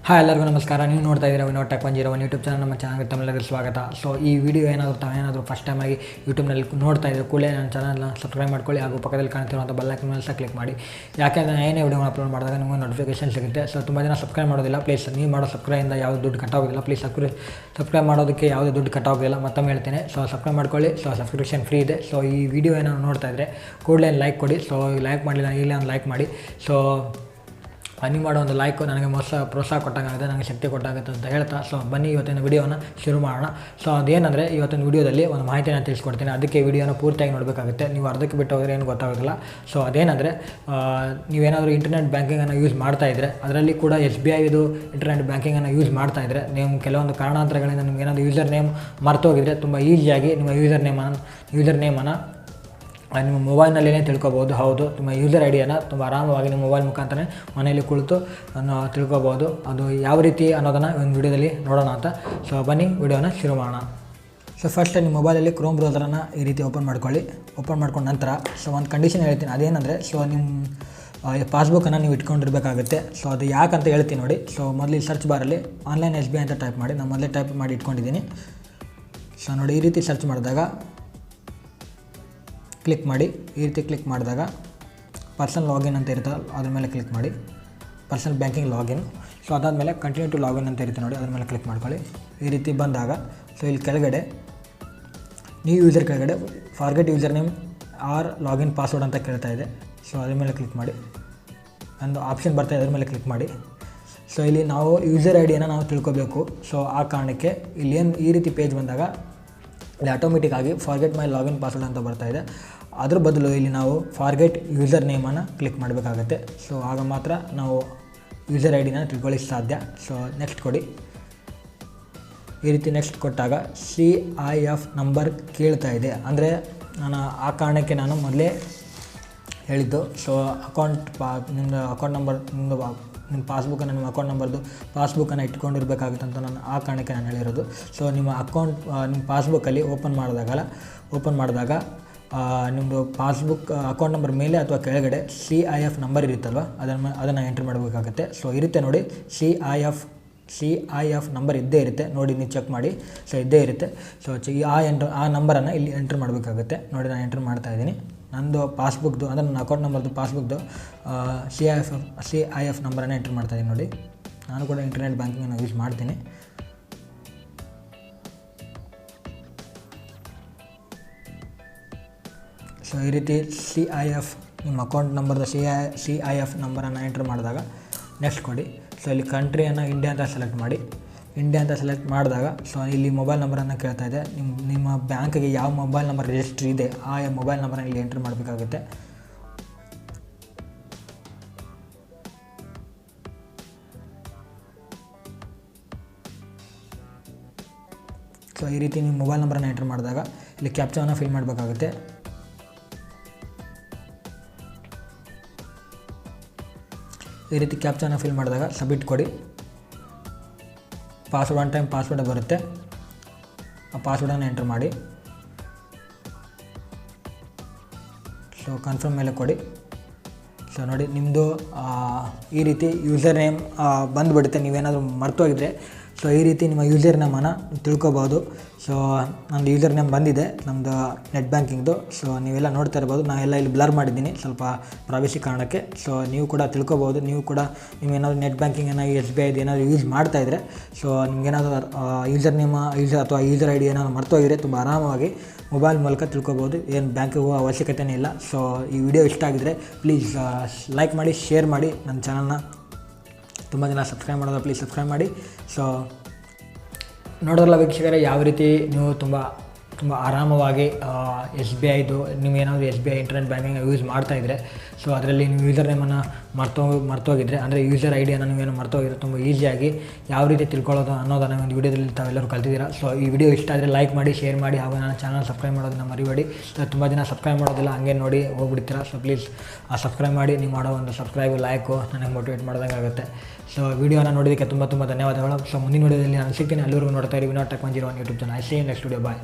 Hi ಎಲ್ಲರಿಗೂ ನಮಸ್ಕಾರ. ನೀವು ನೋಡ್ತಾ ಇದ್ದೀರಾ ವಿನೋದ್ ಟೆಕ್ 101 ಯೂಟ್ಯೂಬ್ ಚಾನಲ್. ನಮ್ಮ ಚಾನಲ್ಗೆ ತಮ್ಮೆಲ್ಲರಿಗೂ ಸ್ವಾಗತ. ಸೊ ಈ ವಿಡಿಯೋ ಏನಾದರೂ ಫಸ್ಟ್ ಟೈಮ್ ಆಗಿ ಯೂಟ್ಯೂಬ್ನಲ್ಲಿ ನೋಡ್ತಾ ಇದ್ದರೆ ಕೂಡಲೇ ನನ್ನ ಚಾನಲ್ನ ಸಬ್ಸ್ಕ್ರೈಬ್ ಮಾಡ್ಕೊಳ್ಳಿ ಹಾಗೂ ಪಕ್ಕದಲ್ಲಿ ಕಾಣ್ತಿರುವಂಥ ಬೆಲ್ ಐಕಾನ್ ಮೇಲೆ ಕ್ಲಿಕ್ ಮಾಡಿ. ಯಾಕೆಂದರೆ ಏನೇ ವಿಡಿಯೋ ಅಪ್ಲೋಡ್ ಮಾಡಿದಾಗ ನಿಮಗೆ ನೋಟಿಫಿಕೇಶನ್ ಸಿಗುತ್ತೆ. ಸೊ ತುಂಬ ಜನ ಸಬ್ಸ್ಕ್ರೈಬ್ ಮಾಡೋದಿಲ್ಲ. ಪ್ಲೀಸ್ ನೀವು ಮಾಡೋ ಸಬ್ಸ್ಕ್ರೈಬಿಂದ ಯಾವುದೇ ದುಡ್ಡು ಕಟ್ಟಾಗೋದಿಲ್ಲ. ಪ್ಲೀಸ್ ಸಬ್ಸ್ಕ್ರೈಬ್ ಮಾಡೋದಕ್ಕೆ ಯಾವುದೇ ದುಡ್ಡು ಕಟ್ಟಾಗೋದಿಲ್ಲ. ಮತ್ತೊಮ್ಮೆ ಹೇಳ್ತೇನೆ, ಸೊ ಸಬ್ಸ್ಕ್ರೈಬ್ ಮಾಡ್ಕೊಳ್ಳಿ. ಸೊ ಸಬ್ಸ್ಕ್ರಿಪ್ಷನ್ ಫ್ರೀ ಇದೆ. ಸೊ ಈ ವಿಡಿಯೋ ಏನಾದ್ರು ನೋಡ್ತಾ ಇದ್ದರೆ ಕೂಡಲೇ ಲೈಕ್ ಕೊಡಿ. ಸೊ ಲೈಕ್ ಮಾಡಲಿಲ್ಲ ಈಗಲೇ ಒಂದು ಲೈಕ್ ಮಾಡಿ. ಸೊ ನೀವು ಮಾಡೋ ಒಂದು ಲೈಕು ನನಗೆ ಪ್ರೋತ್ಸಾಹ ಕೊಟ್ಟಾಗುತ್ತೆ, ನನಗೆ ಶಕ್ತಿ ಕೊಟ್ಟಾಗುತ್ತೆ ಅಂತ ಹೇಳ್ತಾ, ಸೊ ಬನ್ನಿ ಇವತ್ತಿನ ವಿಡಿಯೋನ ಶುರು ಮಾಡೋಣ. ಸೊ ಅದೇನೆಂದರೆ ಇವತ್ತಿನ ವಿಡಿಯೋದಲ್ಲಿ ಒಂದು ಮಾಹಿತಿನ ತಿಳಿಸ್ಕೊಡ್ತೀನಿ. ಅದಕ್ಕೆ ವಿಡಿಯೋನ ಪೂರ್ತಿಯಾಗಿ ನೋಡಬೇಕಾಗುತ್ತೆ. ನೀವು ಅರ್ಧಕ್ಕೆ ಬಿಟ್ಟು ಹೋದರೆ ಏನು ಗೊತ್ತಾಗೋದಿಲ್ಲ. ಸೊ ಅದೇನೆಂದರೆ ನೀವೇನಾದರೂ ಇಂಟರ್ನೆಟ್ ಬ್ಯಾಂಕಿಂಗನ್ನು ಯೂಸ್ ಮಾಡ್ತಾಯಿದ್ರೆ, ಅದರಲ್ಲಿ ಕೂಡ SBI ಇದು ಇಂಟರ್ನೆಟ್ ಬ್ಯಾಂಕಿಂಗನ್ನು ಯೂಸ್ ಮಾಡ್ತಾಯಿದ್ರೆ, ನೀವು ಕೆಲವೊಂದು ಕಾರಣಾಂತರಗಳಿಂದ ನಿಮ್ಗೆ ಏನಾದರೂ ಯೂಸರ್ ನೇಮ್ ಮರ್ತೋಗಿದ್ರೆ ತುಂಬ ಈಸಿಯಾಗಿ ನಿಮ್ಮ ಯೂಸರ್ ನೇಮನ್ನು ನಿಮ್ಮ ಮೊಬೈಲ್ನಲ್ಲೇ ತಿಳ್ಕೊಬೋದು. ಹೌದು, ನಿಮ್ಮ ಯೂಸರ್ ಐಡಿಯನ್ನು ತುಂಬ ಆರಾಮವಾಗಿ ನಿಮ್ಮ ಮೊಬೈಲ್ ಮುಖಾಂತರ ಮನೆಯಲ್ಲಿ ಕುಳಿತು ತಿಳ್ಕೊಬೋದು. ಅದು ಯಾವ ರೀತಿ ಅನ್ನೋದನ್ನು ಒಂದು ವಿಡಿಯೋದಲ್ಲಿ ನೋಡೋಣ ಅಂತ. ಸೊ ಬನ್ನಿ ವಿಡಿಯೋನ ಶುರು ಮಾಡೋಣ. ಸೊ ಫಸ್ಟ್ ನಿಮ್ಮ ಮೊಬೈಲಲ್ಲಿ ಕ್ರೋಮ್ ಬ್ರೌಸರನ್ನು ಈ ರೀತಿ ಓಪನ್ ಮಾಡ್ಕೊಳ್ಳಿ. ಓಪನ್ ಮಾಡ್ಕೊಂಡ ನಂತರ ಸೊ ಒಂದು ಕಂಡೀಷನ್ ಹೇಳ್ತೀನಿ. ಅದೇನೆಂದರೆ, ಸೊ ನಿಮ್ಮ ಪಾಸ್ಬುಕ್ಕನ್ನು ನೀವು ಇಟ್ಕೊಂಡಿರಬೇಕಾಗುತ್ತೆ. ಸೊ ಅದು ಯಾಕಂತ ಹೇಳ್ತೀನಿ ನೋಡಿ. ಸೊ ಮೊದಲು ಸರ್ಚ್ ಬಾರಲ್ಲಿ ಆನ್ಲೈನ್ SBI ಅಂತ ಟೈಪ್ ಮಾಡಿ. ನಾನು ಮೊದಲೇ ಟೈಪ್ ಮಾಡಿ ಇಟ್ಕೊಂಡಿದ್ದೀನಿ. ಸೊ ನೋಡಿ, ಈ ರೀತಿ ಸರ್ಚ್ ಮಾಡಿದಾಗ ಕ್ಲಿಕ್ ಮಾಡಿ. ಈ ರೀತಿ ಕ್ಲಿಕ್ ಮಾಡಿದಾಗ ಪರ್ಸನಲ್ ಲಾಗಿನ್ ಅಂತ ಇರುತ್ತೆ, ಅದ್ರ ಮೇಲೆ ಕ್ಲಿಕ್ ಮಾಡಿ. Personal banking login. ಸೊ ಅದಾದಮೇಲೆ ಕಂಟಿನ್ಯೂ ಟು ಲಾಗಿನ್ ಅಂತ ಇರುತ್ತೆ ನೋಡಿ, ಅದ್ರ ಮೇಲೆ ಕ್ಲಿಕ್ ಮಾಡ್ಕೊಳ್ಳಿ. ಈ ರೀತಿ ಬಂದಾಗ ಸೊ ಇಲ್ಲಿ ಕೆಳಗಡೆ ನ್ಯೂ ಯೂಸರ್ ಕೆಳಗಡೆ forget user name or login password ಅಂತ ಕೇಳ್ತಾ ಇದೆ. ಸೊ ಅದ್ರ ಮೇಲೆ ಕ್ಲಿಕ್ ಮಾಡಿ. ಒಂದು ಆಪ್ಷನ್ ಬರ್ತಾಯಿದೆ, ಅದ್ರ ಮೇಲೆ ಕ್ಲಿಕ್ ಮಾಡಿ. ಸೊ ಇಲ್ಲಿ ನಾವು ಯೂಸರ್ ಐಡಿಯನ್ನು ನಾವು ತಿಳ್ಕೊಬೇಕು. ಸೊ ಆ ಕಾರಣಕ್ಕೆ ಇಲ್ಲಿ ಏನು ಈ ರೀತಿ ಪೇಜ್ ಬಂದಾಗ ಇಲ್ಲಿ ಆಟೋಮೆಟಿಕ್ಕಾಗಿ ಫಾರ್ಗೆಟ್ ಮೈ ಲಾಗಿನ್ ಪಾಸ್ವರ್ಡ್ ಅಂತ ಬರ್ತಾಯಿದೆ. ಅದ್ರ ಬದಲು ಇಲ್ಲಿ ನಾವು ಫಾರ್ಗೆಟ್ ಯೂಸರ್ ನೇಮನ್ನು ಕ್ಲಿಕ್ ಮಾಡಬೇಕಾಗತ್ತೆ. ಸೊ ಆಗ ಮಾತ್ರ ನಾವು ಯೂಸರ್ ಐಡಿನ ತಿಳ್ಕೊಳ್ಳಿಕ್ಕೆ ಸಾಧ್ಯ. ಸೊ ನೆಕ್ಸ್ಟ್ ಕೊಡಿ. ಈ ರೀತಿ ನೆಕ್ಸ್ಟ್ ಕೊಟ್ಟಾಗ CIF ನಂಬರ್ ಕೇಳ್ತಾ ಇದೆ. ಅಂದರೆ ನಾನು ಆ ಕಾರಣಕ್ಕೆ ನಾನು ಮೊದಲೇ ಹೇಳಿದ್ದು. ಸೊ ನಿಮ್ಮದು ಅಕೌಂಟ್ ನಂಬರ್, ನಿಮ್ಮ ಪಾಸ್ಬುಕ್ಕನ್ನು, ನಿಮ್ಮ ಅಕೌಂಟ್ ನಂಬರ್ದು ಪಾಸ್ಬುಕ್ಕನ್ನು ಇಟ್ಕೊಂಡಿರಬೇಕಾಗುತ್ತೆ ಅಂತ ನಾನು ಆ ಕಾರಣಕ್ಕೆ ನಾನು ಹೇಳಿರೋದು. ಸೊ ನಿಮ್ಮ ನಿಮ್ಮ ಪಾಸ್ಬುಕ್ಕಲ್ಲಿ ಓಪನ್ ಮಾಡಿದಾಗ ನಿಮ್ಮದು ಪಾಸ್ಬುಕ್ ಅಕೌಂಟ್ ನಂಬರ್ ಮೇಲೆ ಅಥವಾ ಕೆಳಗಡೆ CIF ನಂಬರ್ ಇರುತ್ತಲ್ವ, ಅದನ್ನು ಎಂಟ್ರಿ ಮಾಡಬೇಕಾಗುತ್ತೆ. ಸೊ ಇರುತ್ತೆ ನೋಡಿ, CIF ನಂಬರ್ ಇದ್ದೇ ಇರುತ್ತೆ ನೋಡಿ, ನೀವು ಚೆಕ್ ಮಾಡಿ. ಸೊ ಇದ್ದೇ ಇರುತ್ತೆ. ಸೊ ಆ ನಂಬರನ್ನು ಇಲ್ಲಿ ಎಂಟ್ರ್ ಮಾಡಬೇಕಾಗುತ್ತೆ ನೋಡಿ. ನಾನು ಎಂಟ್ರ್ ಮಾಡ್ತಾಯಿದ್ದೀನಿ. ನಂದು ಪಾಸ್ಬುಕ್ದು ಅಂದರೆ ನನ್ನ ಅಕೌಂಟ್ ನಂಬರ್ದು ಪಾಸ್ಬುಕ್ದು CIF ನಂಬರನ್ನು ಎಂಟ್ರ್ ಮಾಡ್ತಾಯಿದ್ದೀನಿ ನೋಡಿ. ನಾನು ಕೂಡ ಇಂಟರ್ನೆಟ್ ಬ್ಯಾಂಕಿಂಗನ್ನು ಯೂಸ್ ಮಾಡ್ತೀನಿ. ಸೊ ಈ ರೀತಿ CIF ನಿಮ್ಮ ಅಕೌಂಟ್ ನಂಬರ್ದು CIF ನಂಬರನ್ನು ಎಂಟ್ರ್ ಮಾಡಿದಾಗ ನೆಕ್ಸ್ಟ್ ಕೊಡಿ. ಸೊ ಇಲ್ಲಿ ಕಂಟ್ರಿಯನ್ನು ಇಂಡಿಯಾ ಅಂತ ಸೆಲೆಕ್ಟ್ ಮಾಡಿ. ಇಂಡಿಯಾ ಅಂತ ಸೆಲೆಕ್ಟ್ ಮಾಡಿದಾಗ ಸೊ ಇಲ್ಲಿ ಮೊಬೈಲ್ ನಂಬರನ್ನು ಕೇಳ್ತಾ ಇದೆ. ನಿಮ್ಮ ಬ್ಯಾಂಕಿಗೆ ಯಾವ ಮೊಬೈಲ್ ನಂಬರ್ ರಿಜಿಸ್ಟ್ರ್ ಇದೆ ಆ ಮೊಬೈಲ್ ನಂಬರನ್ನು ಇಲ್ಲಿ ಎಂಟ್ರ್ ಮಾಡಬೇಕಾಗುತ್ತೆ. ಸೊ ಈ ರೀತಿ ನೀವು ಮೊಬೈಲ್ ನಂಬರನ್ನು ಎಂಟ್ರ್ ಮಾಡಿದಾಗ ಇಲ್ಲಿ ಕ್ಯಾಪ್ಚಾವನ್ನು ಫಿಲ್ ಮಾಡಬೇಕಾಗುತ್ತೆ. ಈ ರೀತಿ ಕ್ಯಾಪ್ಚಾನ ಫಿಲ್ ಮಾಡಿದಾಗ ಸಬ್ಮಿಟ್ ಕೊಡಿ. ಪಾಸ್ವರ್ಡ್ ಒನ್ ಟೈಮ್ ಪಾಸ್ವರ್ಡ್ ಬರುತ್ತೆ, ಆ ಪಾಸ್ವರ್ಡನ್ನು ಎಂಟ್ರ್ ಮಾಡಿ. ಸೊ ಕನ್ಫರ್ಮ್ ಮೇಲೆ ಕೊಡಿ. ಸೊ ನೋಡಿ, ನಿಮ್ಮದು ಈ ರೀತಿ ಯೂಸರ್ ನೇಮ್ ಬಂದುಬಿಡುತ್ತೆ. ನೀವೇನಾದರೂ ಮರ್ತೋಗಿದ್ರೆ ಸೊ ಈ ರೀತಿ ನಿಮ್ಮ ಯೂಸರ್ ನೇಮನ್ನು ತಿಳ್ಕೊಬೋದು. ಸೊ ನಮ್ಮದು ಯೂಸರ್ ನೇಮ್ ಬಂದಿದೆ ನಮ್ಮದು ನೆಟ್ ಬ್ಯಾಂಕಿಂಗ್ದು. ಸೊ ನೀವೆಲ್ಲ ನೋಡ್ತಾ ಇರ್ಬೋದು, ನಾನೆಲ್ಲ ಇಲ್ಲಿ ಬ್ಲರ್ ಮಾಡಿದ್ದೀನಿ ಸ್ವಲ್ಪ ಪ್ರೈವಸಿ ಕಾರಣಕ್ಕೆ. ಸೊ ನೀವು ಕೂಡ ತಿಳ್ಕೊಬೋದು. ನೀವು ಕೂಡ ನೀವೇನಾದರೂ ನೆಟ್ ಬ್ಯಾಂಕಿಂಗನ್ನು SBI ಏನಾದರೂ ಯೂಸ್ ಮಾಡ್ತಾಯಿದ್ರೆ, ಸೊ ನಿಮಗೇನಾದರೂ ಯೂಸರ್ ನೇಮ ಅಥವಾ ಯೂಸರ್ ID ಏನಾದರೂ ಮರ್ತೋಗಿದ್ರೆ ತುಂಬ ಆರಾಮವಾಗಿ ಮೊಬೈಲ್ ಮೂಲಕ ತಿಳ್ಕೊಬೋದು. ಏನು ಬ್ಯಾಂಕಿಗೆ ಹೋಗೋ ಅವಶ್ಯಕತೆಯೇ ಇಲ್ಲ. ಸೊ ಈ ವಿಡಿಯೋ ಇಷ್ಟ ಆಗಿದ್ದರೆ ಪ್ಲೀಸ್ ಲೈಕ್ ಮಾಡಿ, ಶೇರ್ ಮಾಡಿ. ನನ್ನ ಚಾನಲ್ನ ತುಂಬ ಜನ ಸಬ್ಸ್ಕ್ರೈಬ್ ಮಾಡೋದು, ಪ್ಲೀಸ್ ಸಬ್ಸ್ಕ್ರೈಬ್ ಮಾಡಿ. ಸೊ ನೋಡೋಲ್ಲ ವೀಕ್ಷಕರೇ, ಯಾವ ರೀತಿ ನೀವು ತುಂಬ ಆರಾಮವಾಗಿ SBIದು ನೀವೇನಾದರೂ SBI ಇಂಟರ್ನೆಟ್ ಬ್ಯಾಂಕಿಂಗ್ ಯೂಸ್ ಮಾಡ್ತಾಯಿದ್ರೆ, ಸೊ ಅದರಲ್ಲಿ ನೀವು ಯೂಸರ್ ನೇಮನ್ನು ಮರ್ತೋಗಿದ್ರೆ ಅಂದರೆ ಯೂಸರ್ ಐಡಿಯನ್ನು ನೀವೇನು ಮರ್ತೋಗಿದ್ರೆ ತುಂಬ ಈಸಿಯಾಗಿ ಯಾವ ರೀತಿ ತಿಳ್ಕೊಳ್ಳೋದು ಅನ್ನೋದನ್ನು ಒಂದು ವಿಡಿಯೋದಲ್ಲಿ ತಾವೆಲ್ಲರೂ ಕಲ್ತಿದ್ದೀರಾ. ಸೊ ಈ ವಿಡಿಯೋ ಇಷ್ಟ ಆದರೆ ಲೈಕ್ ಮಾಡಿ, ಶೇರ್ ಮಾಡಿ ಹಾಗೂ ನನ್ನ ಚಾನಲ್ ಸಬ್ಸ್ಕ್ರೈಬ್ ಮಾಡೋದನ್ನು ಮರಿಬೇಡಿ. ತುಂಬ ಜನ ಸಬ್ಸ್ಕ್ರೈಬ್ ಮಾಡೋದಿಲ್ಲ, ಹಂಗೆ ನೋಡಿ ಹೋಗ್ಬಿಡ್ತೀರಾ. ಸೊ ಪ್ಲೀಸ್ ಸಬ್ಸ್ಕ್ರೈಬ್ ಮಾಡಿ. ನೀವು ಮಾಡೋ ಒಂದು ಸಬ್ಸ್ಕ್ರೈಬ್, ಲೈಕು ನನಗೆ ಮೋಟಿವೇಟ್ ಮಾಡಿದಂಗೆ ಆಗುತ್ತೆ. ಸೊ ವಿಡಿಯೋನ ನೋಡೋದಕ್ಕೆ ತುಂಬ ಧನ್ಯವಾದಗಳು. ಸೊ ಮುಂದಿನ ವಿಡಿಯೋದಲ್ಲಿ ನಾನು ಸಿಗ್ತೀನಿ. ಅಲ್ಲಿವರೆಗೂ ನೋಡ್ತಾ ಇರಿ Vinod tech 101 YouTube channel. I see you next video. Bye.